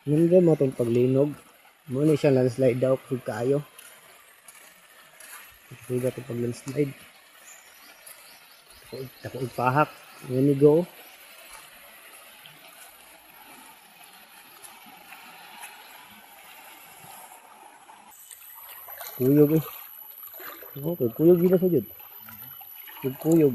Hindi mo itong paglinog. Muna siya landslide daw kung kayo. Suga itong pag-landslide. Ako ipahak. Yan ni go. Kuyog eh. Okay, kuyog gila sa jud. Kuyog.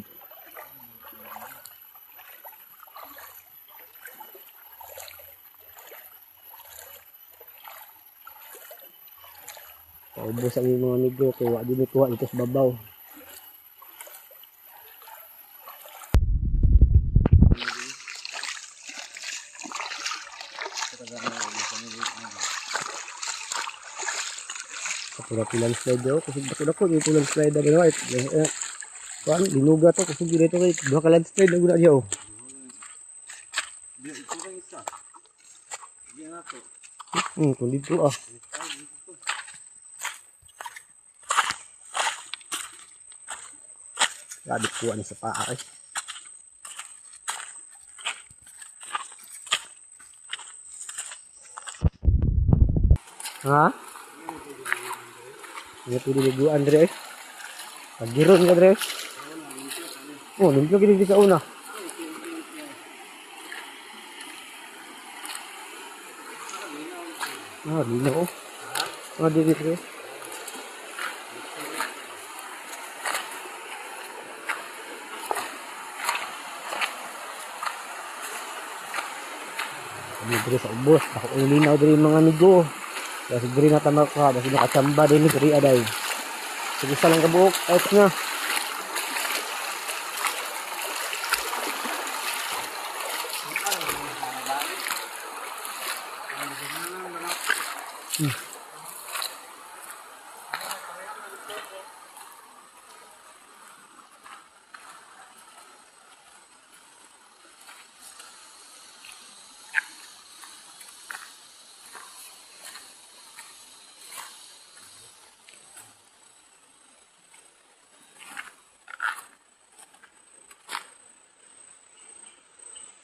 Paubos ang mga amigo, kaya di mo kuha dito sa babaw. Kapula-pulang slide daw, kasi dako-dako yung pulang slide na gano'n. Kuhaan, linuga to, kasi dito kayo, dua ka landslide na guna niya oh. Kung dito ah. Grabe kuha niya sa paa eh. Ha? Ini tuh dulu Andre. Pagiron ka Andre. Oh, limpyo gini di sa una. Ah, lino oh. Ah, di Andre. Kami diri sa ubos. Ako ulinaw diri mga amigo. Kasi diri na tamak ka, kasi nakachamba din diri aday. Sige sa lang kabuok, out nga.